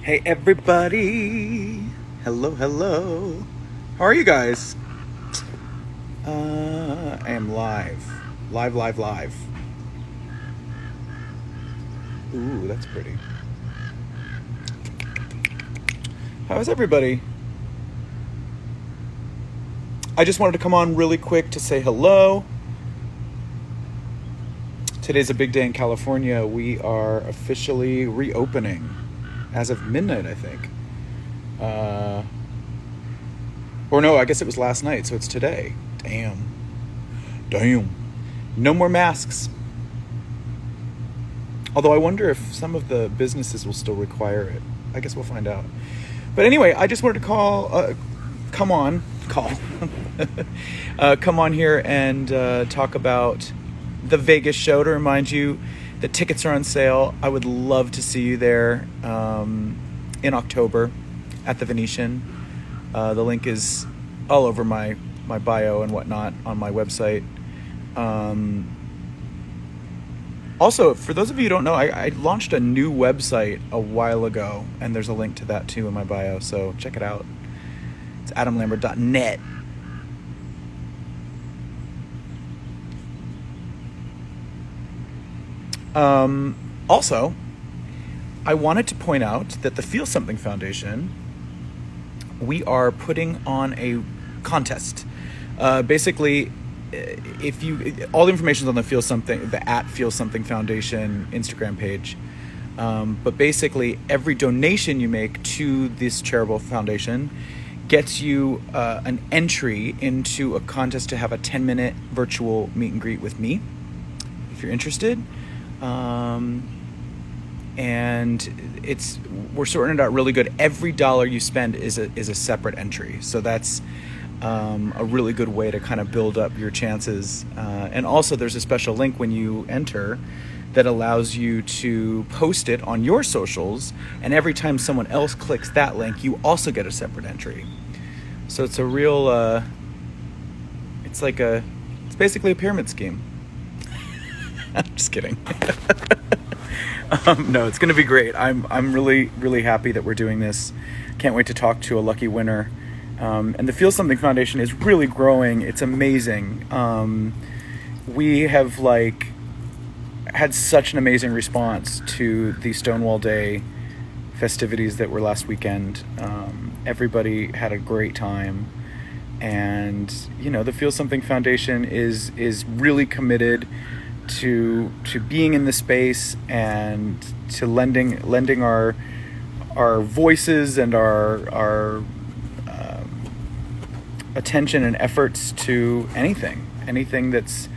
Hey everybody! Hello, hello. How are you guys? I am live. Live. Ooh, that's pretty. How is everybody? I just wanted to come on really quick to say hello. Today's a big day in California. We are officially reopening as of midnight, I think. Or no, I guess it was last night, so it's today. Damn. No more masks. Although I wonder if some of the businesses will still require it. I guess we'll find out. But anyway, I just wanted to come on here and talk about the Vegas show. To remind you that tickets are on sale. I would love to see you there in October at the Venetian. The link is all over my bio and whatnot on my website. Also, for those of you who don't know, I launched a new website a while ago, and there's a link to that too in my bio, so check it out. It's adamlambert.net. Also, I wanted to point out that the Feel Something Foundation, we are putting on a contest. Basically, all the information is on the Feel Something, the @Feel Something Foundation Instagram page. But basically, every donation you make to this charitable foundation gets you an entry into a contest to have a 10-minute virtual meet and greet with me, if you're interested. And we're sorting it out really good. Every dollar you spend is a separate entry, so that's a really good way to kind of build up your chances. And also, there's a special link when you enter that allows you to post it on your socials, and every time someone else clicks that link, you also get a separate entry. So it's a real it's basically a pyramid scheme. I'm just kidding. No, it's going to be great. I'm really, really happy that we're doing this. Can't wait to talk to a lucky winner. And the Feel Something Foundation is really growing. It's amazing. We have had such an amazing response to the Stonewall Day festivities that were last weekend. Everybody had a great time. And, the Feel Something Foundation is really committed to being in the space and to lending our voices and our attention and efforts to anything that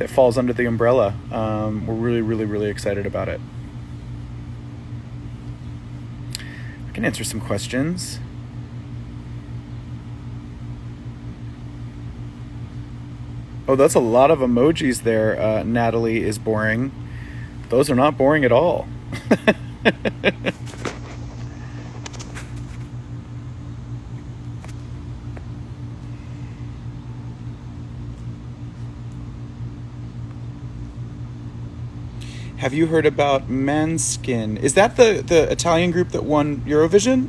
falls under the umbrella. We're really, really, really excited about it. I can answer some questions. Oh, that's a lot of emojis there. Natalie is boring. Those are not boring at all. Have you heard about Manskin? Is that the Italian group that won Eurovision?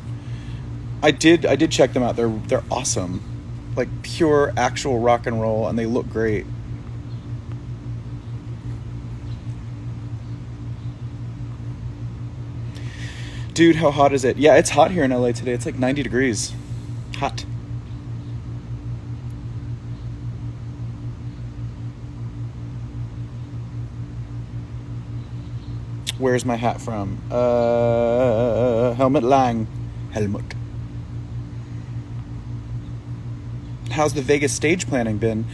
I did check them out. They're awesome. Like pure actual rock and roll, and they look great. Dude, how hot is it? Yeah, it's hot here in LA today. It's like 90 degrees. Hot. Where's my hat from? Helmut Lang. Helmut. How's the Vegas stage planning been?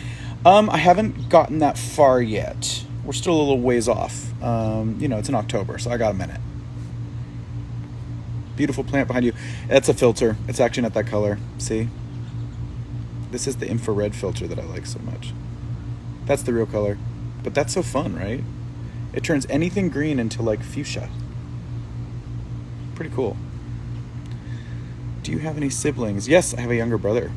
I haven't gotten that far yet. We're still a little ways off. It's in October, so I got a minute. Beautiful plant behind you. That's a filter. It's actually not that color. See? This is the infrared filter that I like so much. That's the real color. But that's so fun, right? It turns anything green into fuchsia. Pretty cool. Do you have any siblings? Yes, I have a younger brother.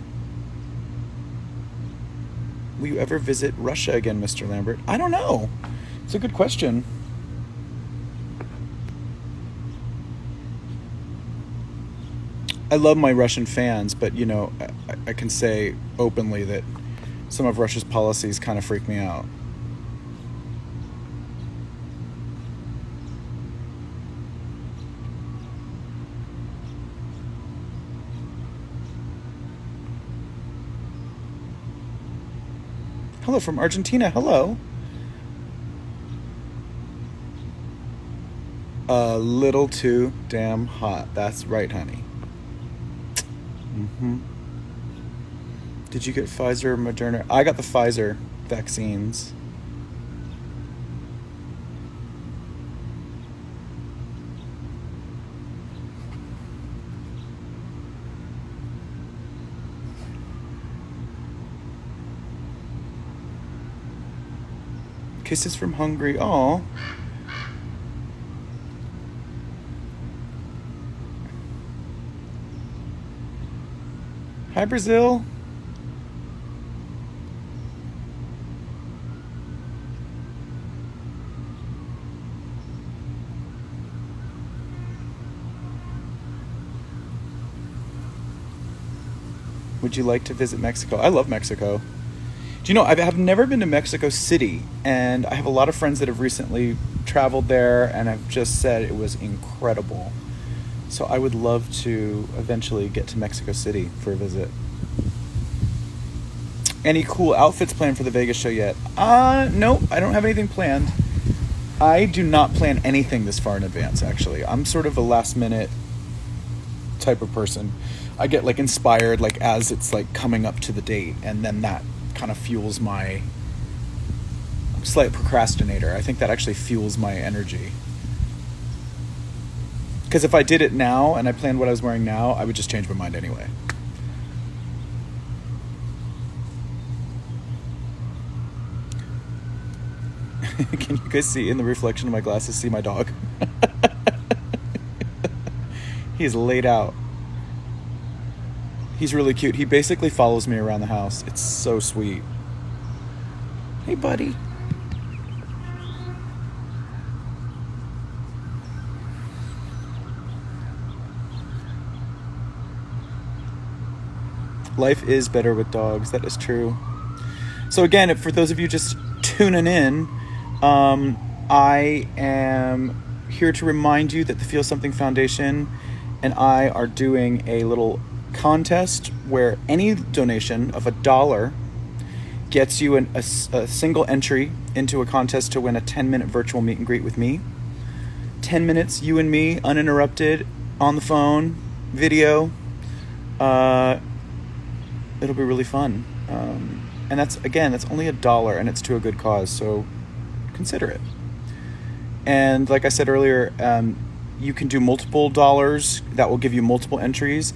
Will you ever visit Russia again, Mr. Lambert? I don't know. It's a good question. I love my Russian fans, but you know, I can say openly that some of Russia's policies kind of freak me out. Hello from Argentina. Hello. A little too damn hot. That's right, honey. Did you get Pfizer or Moderna? I got the Pfizer vaccines. Kisses from Hungary. Aw. Hi, Brazil. Would you like to visit Mexico? I love Mexico. Do you know, I've never been to Mexico City, and I have a lot of friends that have recently traveled there and have just said it was incredible. So I would love to eventually get to Mexico City for a visit. Any cool outfits planned for the Vegas show yet? No, I don't have anything planned. I do not plan anything this far in advance, actually. I'm sort of a last minute type of person. I get like inspired like as it's like coming up to the date, and then that kind of fuels my... I'm a slight procrastinator. I think that actually fuels my energy. Because if I did it now and I planned what I was wearing now, I would just change my mind anyway. Can you guys see in the reflection of my glasses, see my dog? He's laid out. He's really cute. He basically follows me around the house. It's so sweet. Hey, buddy. Life is better with dogs. That is true. So again, for those of you just tuning in, I am here to remind you that the Feel Something Foundation and I are doing a little contest where any donation of $1 gets you a single entry into a contest to win a 10-minute virtual meet and greet with me. 10 minutes, you and me, uninterrupted, on the phone, video. It'll be really fun. And that's only $1, and it's to a good cause, so consider it. And like I said earlier, you can do multiple dollars. That will give you multiple entries,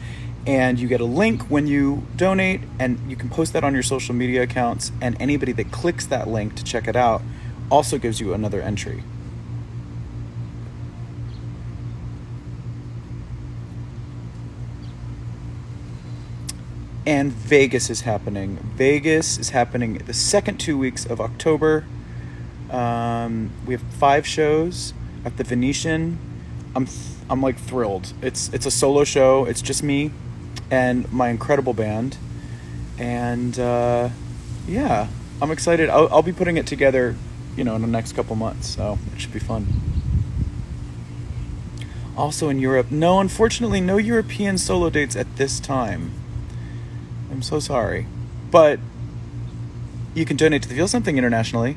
and you get a link when you donate, and you can post that on your social media accounts, and anybody that clicks that link to check it out also gives you another entry. And Vegas is happening. Vegas is happening the second 2 weeks of October. We have 5 shows at the Venetian. I'm like thrilled. It's a solo show. It's just me and my incredible band. And yeah, I'm excited. I'll be putting it together, in the next couple months. So it should be fun. Also in Europe, no, unfortunately, no European solo dates at this time. I'm so sorry. But you can donate to the Feel Something internationally.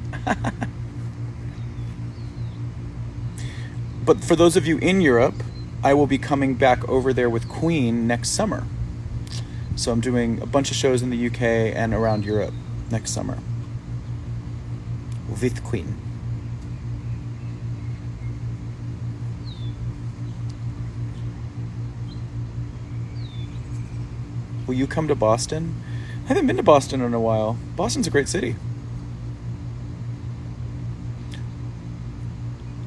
But for those of you in Europe, I will be coming back over there with Queen next summer. So I'm doing a bunch of shows in the UK and around Europe next summer with Queen. Will you come to Boston? I haven't been to Boston in a while. Boston's a great city.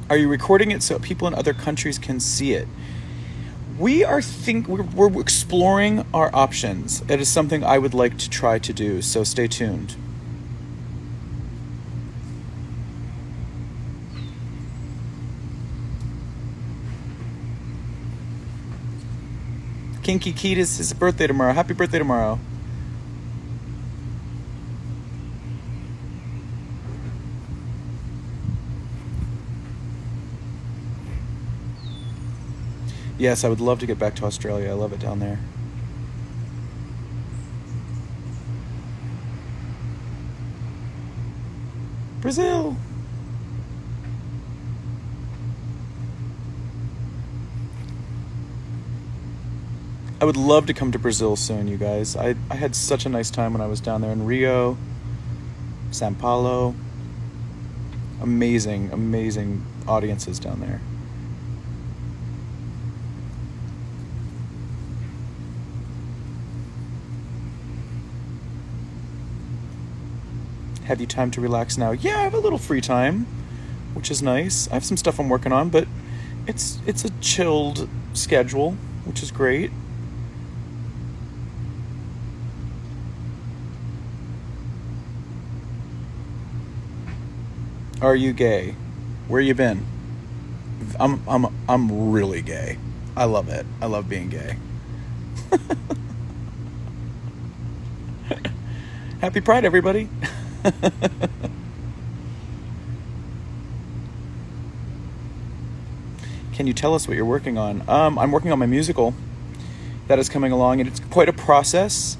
Are you recording it so people in other countries can see it? We're exploring our options. It is something I would like to try to do, so stay tuned. Kinky Keat is his birthday tomorrow. Happy birthday tomorrow. Yes, I would love to get back to Australia. I love it down there. Brazil. I would love to come to Brazil soon, you guys. I had such a nice time when I was down there in Rio, Sao Paulo. Amazing, amazing audiences down there. Have you time to relax now? Yeah, I have a little free time, which is nice. I have some stuff I'm working on, but it's a chilled schedule, which is great. Are you gay? Where you been? I'm really gay. I love it. I love being gay. Happy Pride, everybody. Can you tell us what you're working on? I'm working on my musical that is coming along, and it's quite a process.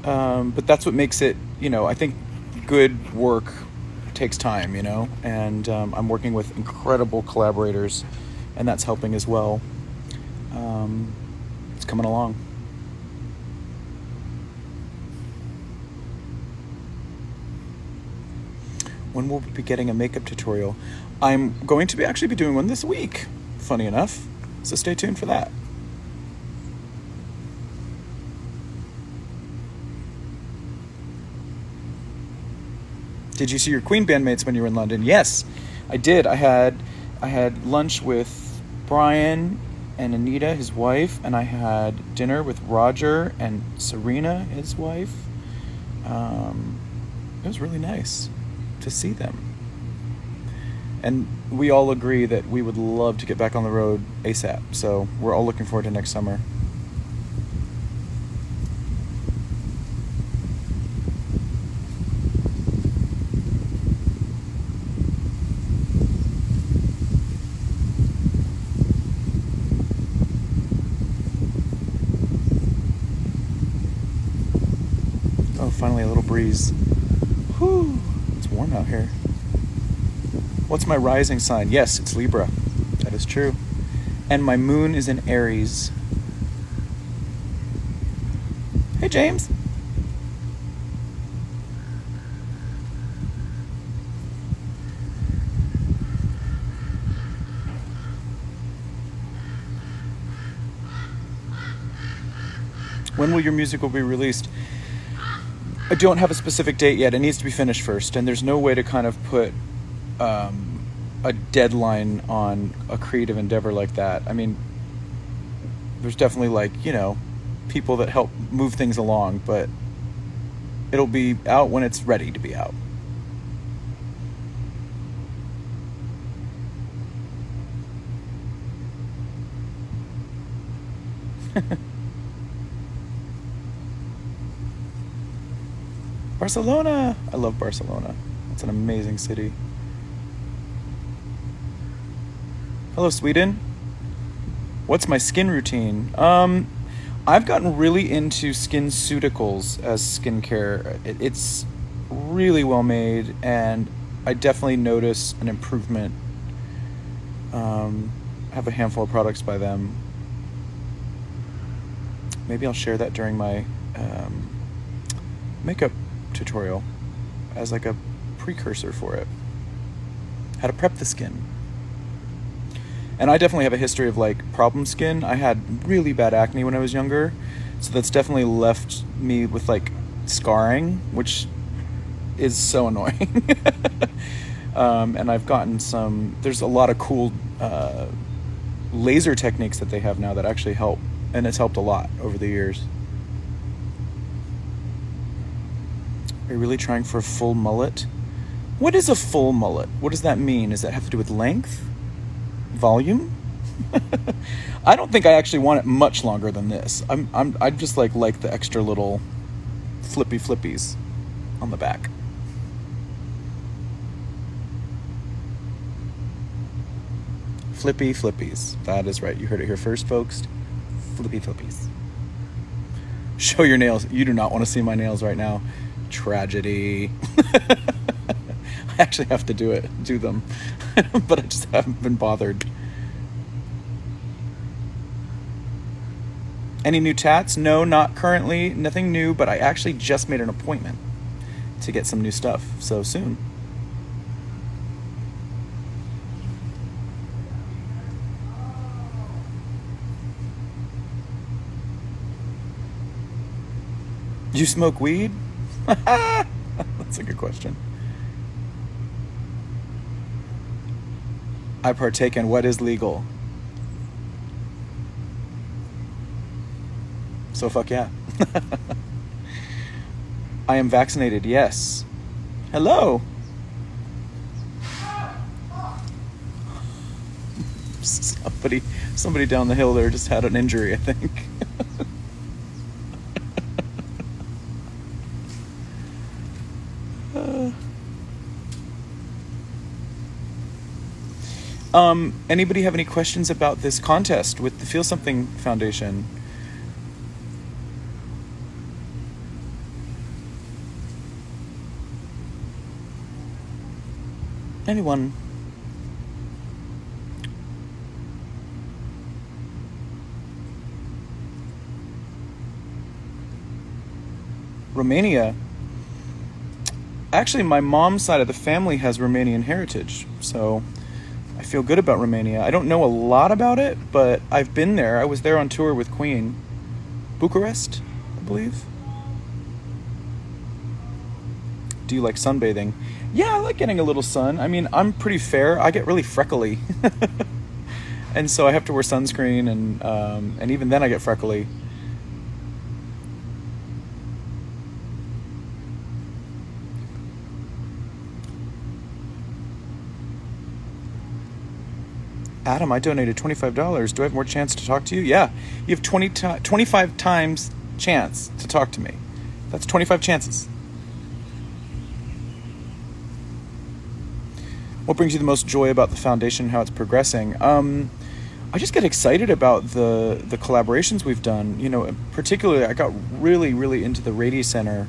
But that's what makes it, I think good work takes time, and I'm working with incredible collaborators, and that's helping as well. It's coming along. When will we be getting a makeup tutorial? I'm going to actually be doing one this week, funny enough, so stay tuned for that. Did you see your Queen bandmates when you were in London? Yes, I did. I had lunch with Brian and Anita, his wife, and I had dinner with Roger and Serena, his wife. It was really nice to see them. And we all agree that we would love to get back on the road ASAP. So we're all looking forward to next summer. Oh, finally a little breeze. Whew. It's warm out here. What's my rising sign? Yes, it's Libra. That is true. And my moon is in Aries. Hey, James. When will your musical be released? I don't have a specific date yet. It needs to be finished first, and there's no way to kind of put a deadline on a creative endeavor like that. I mean, there's definitely people that help move things along, but it'll be out when it's ready to be out. Barcelona! I love Barcelona. It's an amazing city. Hello, Sweden. What's my skin routine? I've gotten really into SkinCeuticals as skincare. It's really well made, and I definitely notice an improvement. I have a handful of products by them. Maybe I'll share that during my makeup tutorial as like a precursor for it. How to prep the skin. And I definitely have a history of problem skin. I had really bad acne when I was younger, so that's definitely left me with scarring, which is so annoying. And I've gotten there's a lot of cool laser techniques that they have now that actually help, and it's helped a lot over the years. Are you really trying for a full mullet? What is a full mullet? What does that mean? Does that have to do with length? Volume? I don't think I actually want it much longer than this. I just like the extra little flippies on the back. Flippy flippies. That is right. You heard it here first, folks. Flippy flippies. Show your nails. You do not want to see my nails right now. Tragedy. I actually have to do them. But I just haven't been bothered. Any new tats? No, not currently. Nothing new, but I actually just made an appointment to get some new stuff. So soon. You smoke weed? That's a good question. I partake in what is legal. So fuck yeah. I am vaccinated, yes. Hello. Somebody down the hill there just had an injury, I think. Anybody have any questions about this contest with the Feel Something Foundation? Anyone? Romania. Actually, my mom's side of the family has Romanian heritage, so I feel good about Romania. I don't know a lot about it, but I've been there. I was there on tour with Queen. Bucharest, I believe. Do you like sunbathing? Yeah, I like getting a little sun. I mean, I'm pretty fair. I get really freckly. And so I have to wear sunscreen, and even then I get freckly. Adam, I donated $25. Do I have more chance to talk to you? Yeah. You have 25 times chance to talk to me. That's 25 chances. What brings you the most joy about the foundation and how it's progressing? I just get excited about the collaborations we've done. You know, particularly I got really, really into the Rady Center.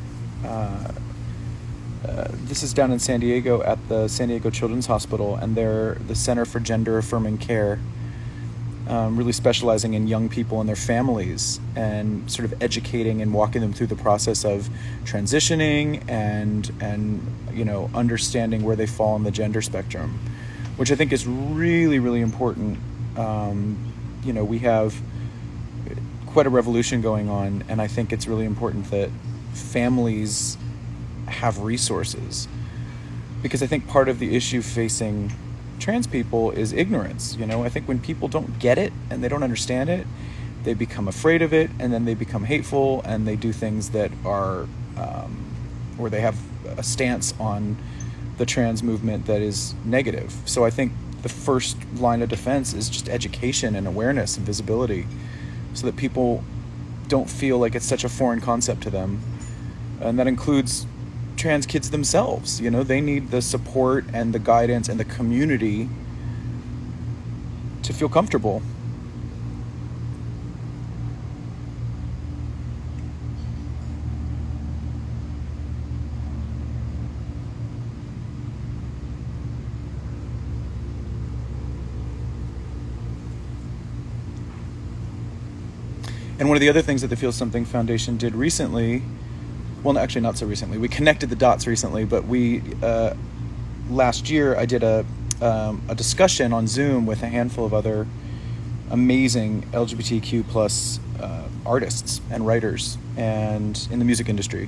This is down in San Diego at the San Diego Children's Hospital, and they're the Center for Gender Affirming Care, really specializing in young people and their families and sort of educating and walking them through the process of transitioning and you know, understanding where they fall on the gender spectrum, which I think is really, really important. You know, we have quite a revolution going on, and I think it's really important that families have resources, because I think part of the issue facing trans people is ignorance. You know, I think when people don't get it and they don't understand it, they become afraid of it, and then they become hateful, and they do things that are or they have a stance on the trans movement that is negative. So I think the first line of defense is just education and awareness and visibility, so that people don't feel like it's such a foreign concept to them. And that includes trans kids themselves. You know, they need the support and the guidance and the community to feel comfortable. And one of the other things that the Feel Something Foundation did recently, well, actually not so recently, we connected the dots recently, but we, last year I did a discussion on Zoom with a handful of other amazing LGBTQ plus artists and writers and in the music industry.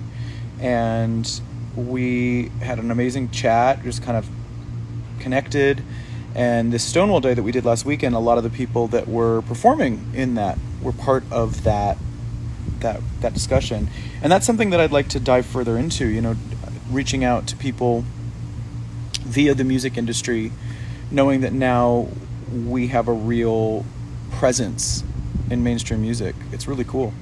And we had an amazing chat, just kind of connected. And this Stonewall Day that we did last weekend, a lot of the people that were performing in that were part of that discussion. And that's something that I'd like to dive further into, you know, reaching out to people via the music industry, knowing that now we have a real presence in mainstream music. It's really cool.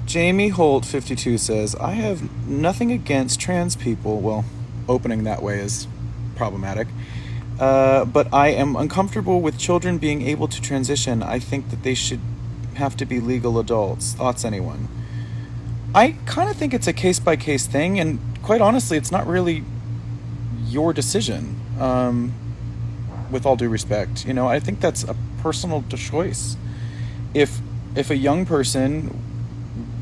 Jamie Holt 52 says, I have nothing against trans people. Well, opening that way is problematic. But I am uncomfortable with children being able to transition. I think that they should have to be legal adults. Thoughts, anyone? I kind of think it's a case-by-case thing, and quite honestly, it's not really your decision, with all due respect. I think that's a personal choice. If a young person,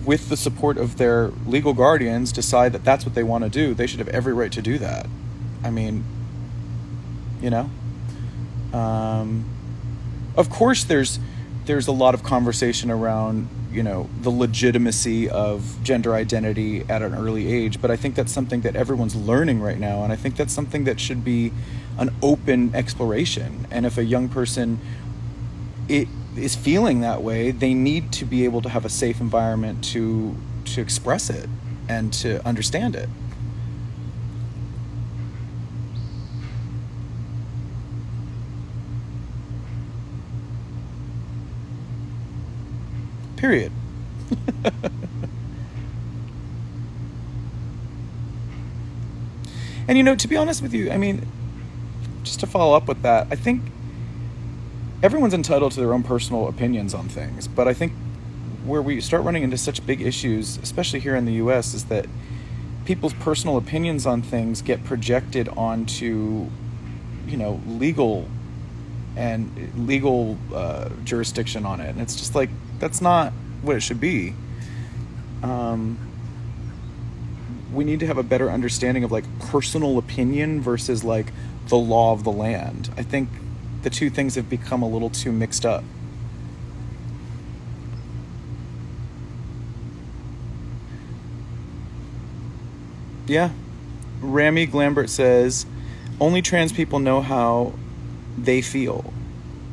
with the support of their legal guardians, decide that that's what they want to do, they should have every right to do that. I mean, of course there's a lot of conversation around, the legitimacy of gender identity at an early age, but I think that's something that everyone's learning right now, and I think that's something that should be an open exploration. And if a young person is feeling that way, they need to be able to have a safe environment to express it and to understand it. Period. And to be honest with you, I mean, just to follow up with that, I think everyone's entitled to their own personal opinions on things, but I think where we start running into such big issues, especially here in the US, is that people's personal opinions on things get projected onto, legal jurisdiction on it. And it's just like, that's not what it should be. We need to have a better understanding of like personal opinion versus like the law of the land. I think the two things have become a little too mixed up. Yeah. Rami Lambert says, only trans people know how they feel.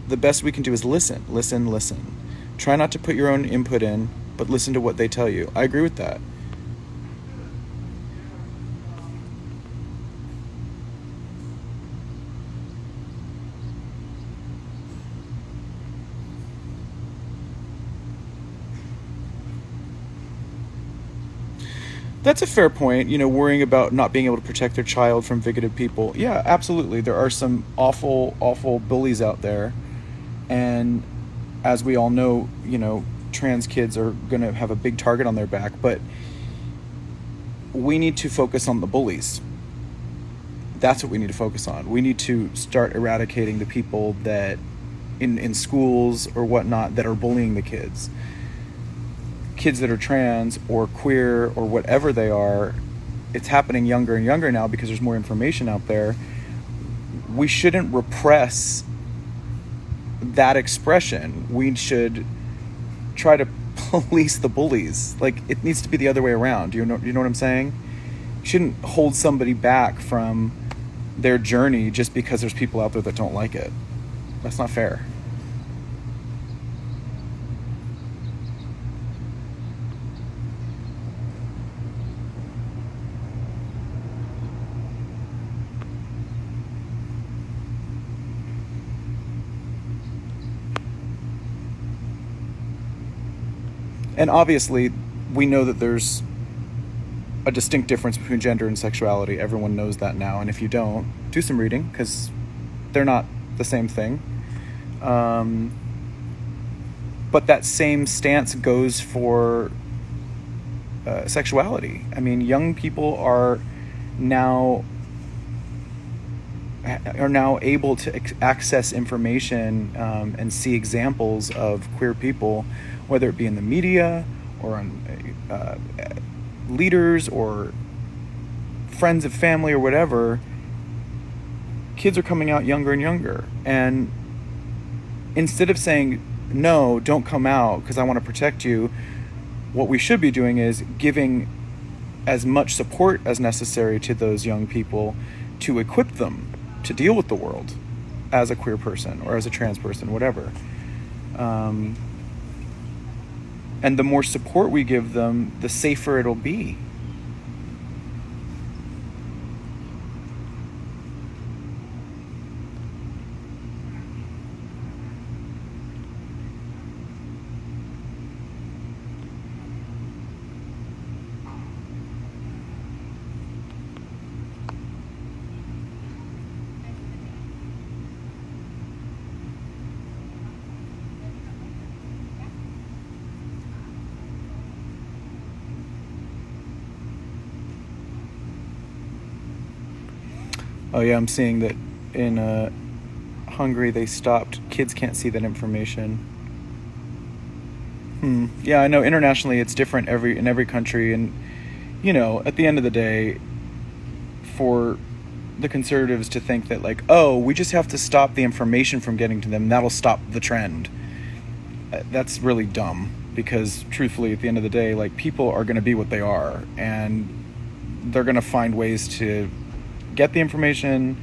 The best we can do is listen. Try not to put your own input in, but listen to what they tell you. I agree with that. That's a fair point, worrying about not being able to protect their child from bigoted people. Yeah, absolutely. There are some awful, awful bullies out there. And as we all know, trans kids are going to have a big target on their back. But we need to focus on the bullies. That's what we need to focus on. We need to start eradicating the people that in schools or whatnot that are bullying the kids. Kids that are trans or queer or whatever they are. It's happening younger and younger now because there's more information out there. We shouldn't repress that expression. We should try to police the bullies. Like, it needs to be the other way around. You know what I'm saying? You shouldn't hold somebody back from their journey just because there's people out there that don't like it. That's not fair. And obviously, we know that there's a distinct difference between gender and sexuality. Everyone knows that now. And if you don't, do some reading, because they're not the same thing. But that same stance goes for sexuality. I mean, young people are now able to access information and see examples of queer people, whether it be in the media or on leaders or friends of family or whatever. Kids are coming out younger and younger. And instead of saying, no, don't come out because I want to protect you, what we should be doing is giving as much support as necessary to those young people to equip them to deal with the world as a queer person or as a trans person, whatever. And the more support we give them, the safer it'll be. Oh yeah, I'm seeing that in Hungary they stopped. Kids can't see that information. Yeah, I know internationally it's different in every country, and you know, at the end of the day, for the conservatives to think that like, oh, we just have to stop the information from getting to them, that'll stop the trend. That's really dumb, because truthfully, at the end of the day, like, people are going to be what they are, and they're going to find ways to get the information.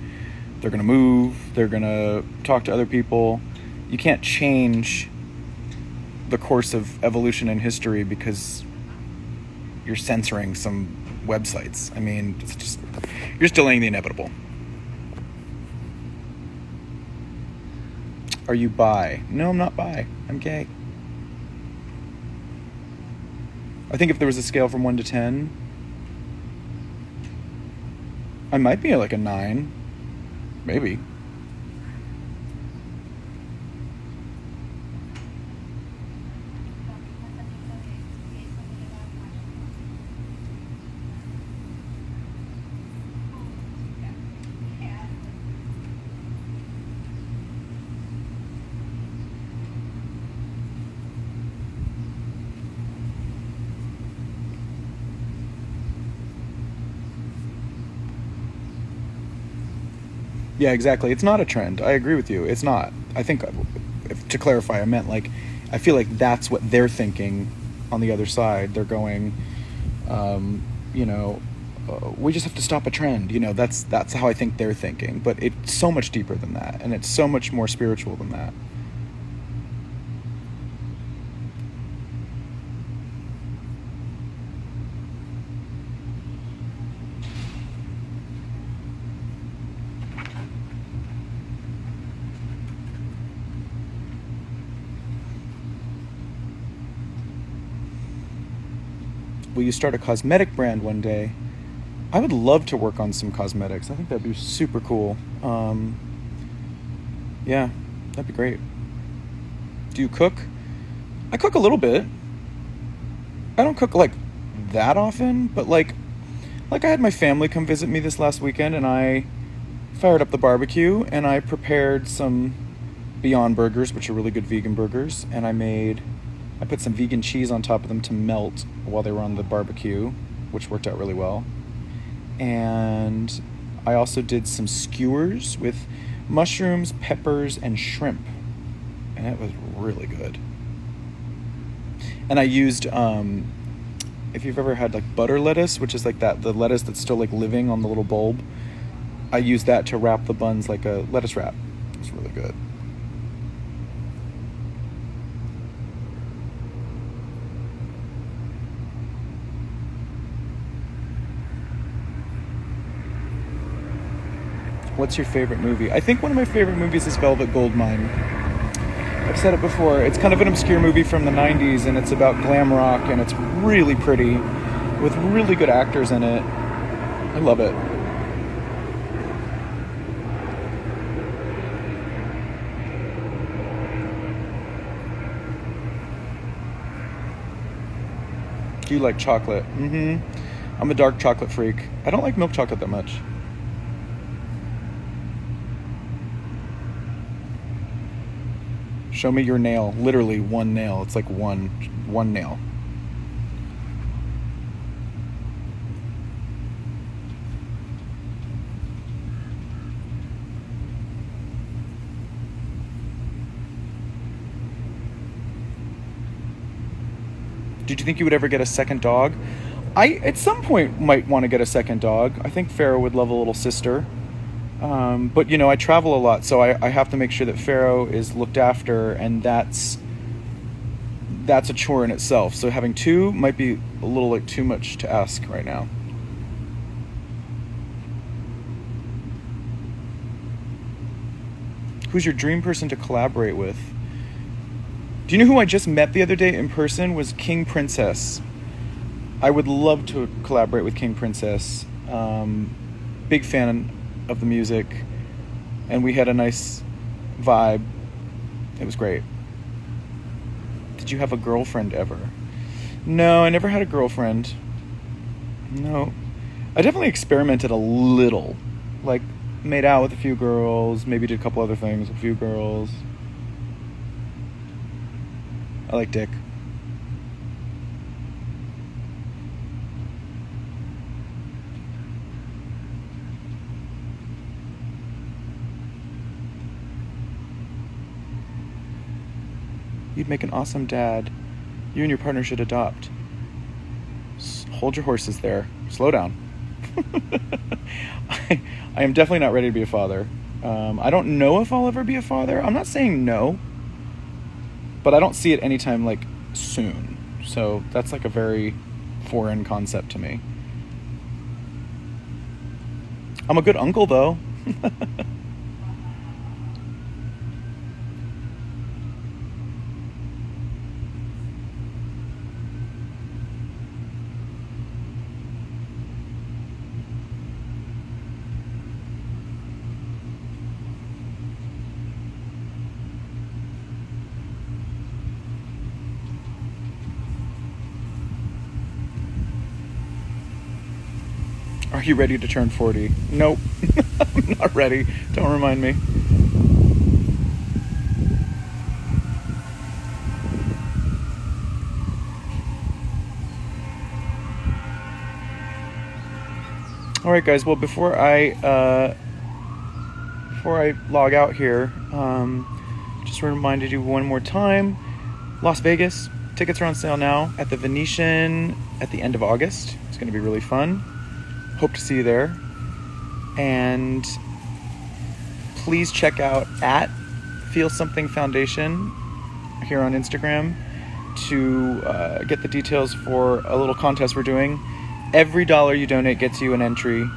They're going to move. They're going to talk to other people. You can't change the course of evolution in history because you're censoring some websites. I mean, you're just delaying the inevitable. Are you bi? No, I'm not bi. I'm gay. I think if there was a scale from 1 to 10, I might be like a 9. Maybe. Yeah, exactly. It's not a trend. I agree with you. It's not. I think, to clarify, I meant like, I feel like that's what they're thinking on the other side. They're going, we just have to stop a trend. You know, that's how I think they're thinking. But it's so much deeper than that, and it's so much more spiritual than that. Will you start a cosmetic brand one day? I would love to work on some cosmetics. I think that'd be super cool. Yeah, that'd be great. Do you cook? I cook a little bit. I don't cook like that often, but like I had my family come visit me this last weekend, and I fired up the barbecue and I prepared some Beyond Burgers, which are really good vegan burgers, and I put some vegan cheese on top of them to melt while they were on the barbecue, which worked out really well. And I also did some skewers with mushrooms, peppers, and shrimp. And it was really good. And I used, if you've ever had like butter lettuce, which is like the lettuce that's still like living on the little bulb, I used that to wrap the buns like a lettuce wrap. It's really good. What's your favorite movie? I think one of my favorite movies is Velvet Goldmine. I've said it before. It's kind of an obscure movie from the 90s, and it's about glam rock, and it's really pretty with really good actors in it. I love it. Do you like chocolate? I'm a dark chocolate freak. I don't like milk chocolate that much. Show me your nail. Literally one nail. It's like one nail. Did you think you would ever get a second dog? I at some point might want to get a second dog. I think Pharaoh would love a little sister. But you know, I travel a lot, so I have to make sure that Pharaoh is looked after, and that's a chore in itself. So having two might be a little like too much to ask right now. Who's your dream person to collaborate with? Do you know who I just met the other day in person? Was King Princess. I would love to collaborate with King Princess. Big fan of the music, and we had a nice vibe. It was great. Did you have a girlfriend ever? No, I never had a girlfriend. No. I definitely experimented a little. Like, made out with a few girls, maybe did a couple other things with a few girls. I like dick. You'd make an awesome dad. You and your partner should adopt. Hold your horses there. Slow down. I am definitely not ready to be a father. I don't know if I'll ever be a father. I'm not saying no, but I don't see it anytime like soon. So that's like a very foreign concept to me. I'm a good uncle though. Are you ready to turn 40? Nope. I'm not ready. Don't remind me. All right, guys. Well, before I log out here, just reminded you one more time: Las Vegas tickets are on sale now at the Venetian at the end of August. It's going to be really fun. Hope to see you there. And please check out at Feel Something Foundation here on Instagram to get the details for a little contest we're doing. Every dollar you donate gets you an entry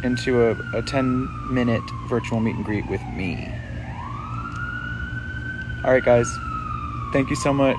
into a 10-minute virtual meet and greet with me. All right, guys. Thank you so much.